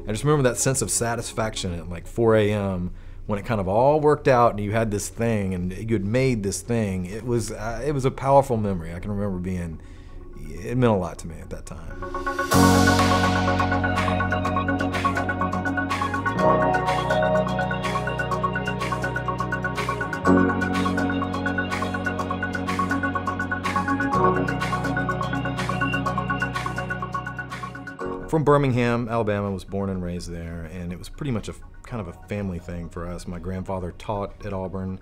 I just remember that sense of satisfaction at like 4 a.m. when it kind of all worked out and you had this thing and you had made this thing. It was a powerful memory. I can remember it meant a lot to me at that time. From Birmingham, Alabama, was born and raised there, and it was pretty much kind of a family thing for us. My grandfather taught at Auburn.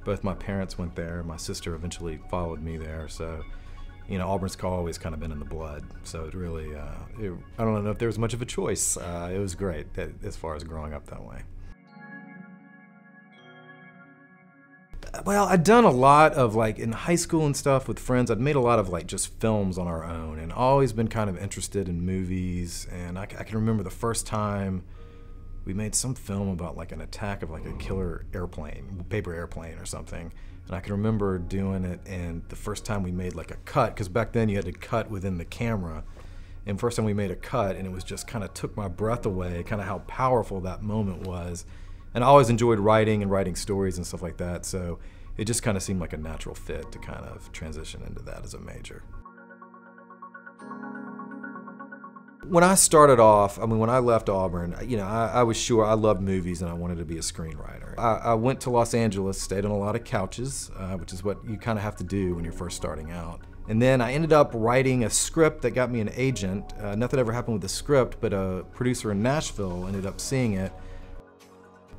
Both my parents went there. My sister eventually followed me there, so Auburn's always kind of been in the blood. So it really, I don't know if there was much of a choice. It was great as far as growing up that way. Well, I'd done a lot of in high school and stuff with friends. I'd made a lot of just films on our own and always been kind of interested in movies. And I can remember the first time we made some film about an attack of a killer airplane, paper airplane or something. And I can remember doing it, and the first time we made a cut, because back then you had to cut within the camera. And first time we made a cut, and it was just kind of took my breath away, kind of how powerful that moment was. And I always enjoyed writing and writing stories and stuff like that, so it just kind of seemed like a natural fit to kind of transition into that as a major. When I started off, when I left Auburn, I was sure I loved movies and I wanted to be a screenwriter. I went to Los Angeles, stayed on a lot of couches, which is what you kind of have to do when you're first starting out. And then I ended up writing a script that got me an agent. Nothing ever happened with the script, but a producer in Nashville ended up seeing it.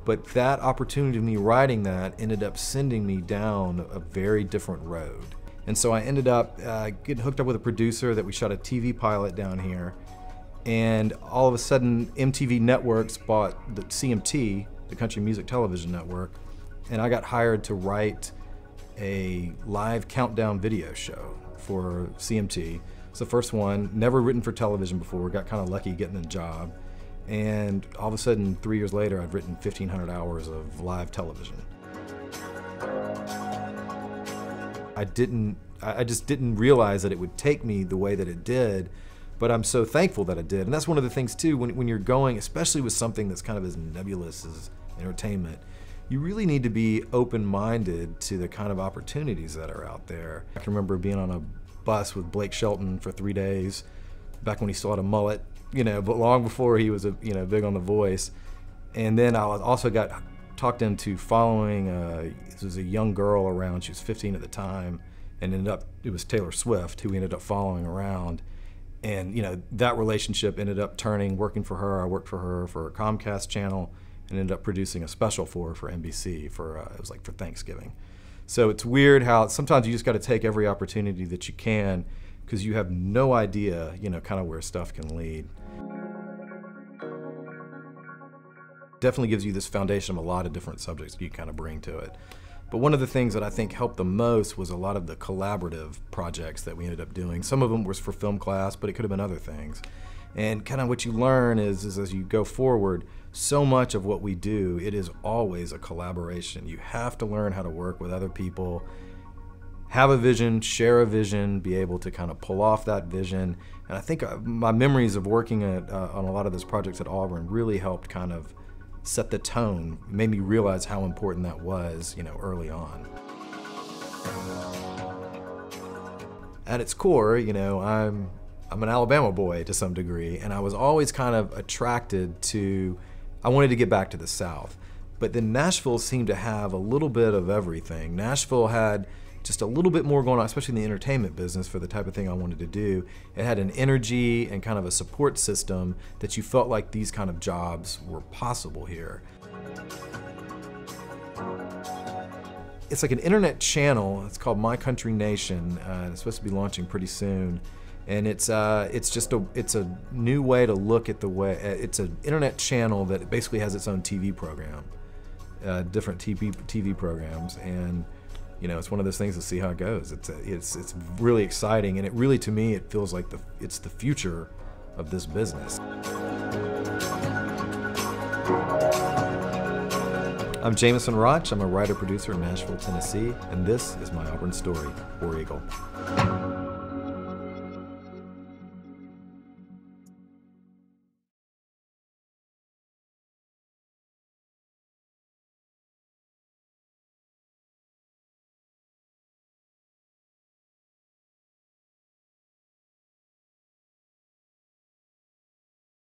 But that opportunity of me writing that ended up sending me down a very different road. And so I ended up getting hooked up with a producer that we shot a TV pilot down here. And all of a sudden, MTV Networks bought the CMT, the Country Music Television Network, and I got hired to write a live countdown video show for CMT. It's the first one, never written for television before, got kind of lucky getting the job. And all of a sudden, 3 years later, I'd written 1,500 hours of live television. I just didn't realize that it would take me the way that it did, but I'm so thankful that it did. And that's one of the things too, when you're going, especially with something that's kind of as nebulous as entertainment, you really need to be open-minded to the kind of opportunities that are out there. I can remember being on a bus with Blake Shelton for 3 days, back when he still had a mullet, but long before he was big on The Voice. And then I also got talked into following, this was a young girl around, she was 15 at the time, and it was Taylor Swift who we ended up following around. And that relationship ended up working for her. I worked for her for a Comcast channel and ended up producing a special for NBC it was for Thanksgiving. So it's weird how sometimes you just got to take every opportunity that you can, because you have no idea, kind of where stuff can lead. Definitely gives you this foundation of a lot of different subjects you kind of bring to it. But one of the things that I think helped the most was a lot of the collaborative projects that we ended up doing. Some of them was for film class, but it could have been other things. And kind of what you learn is as you go forward, so much of what we do, it is always a collaboration. You have to learn how to work with other people, have a vision, share a vision, be able to kind of pull off that vision. And I think my memories of working on a lot of those projects at Auburn really helped kind of set the tone, made me realize how important that was, early on. At its core, I'm an Alabama boy to some degree, and I was always kind of attracted to, I wanted to get back to the South. But then Nashville seemed to have a little bit of everything. Nashville had just a little bit more going on, especially in the entertainment business for the type of thing I wanted to do. It had an energy and kind of a support system that you felt like these kind of jobs were possible here. It's like an internet channel. It's called My Country Nation. It's supposed to be launching pretty soon. And it's a new way to look at the way, it's an internet channel that basically has its own TV program, different TV programs. And it's one of those things to see how it goes. It's really exciting, and it really, to me, it feels like it's the future of this business. I'm Jamison Rotch. I'm a writer-producer in Nashville, Tennessee, and this is My Auburn Story, War Eagle.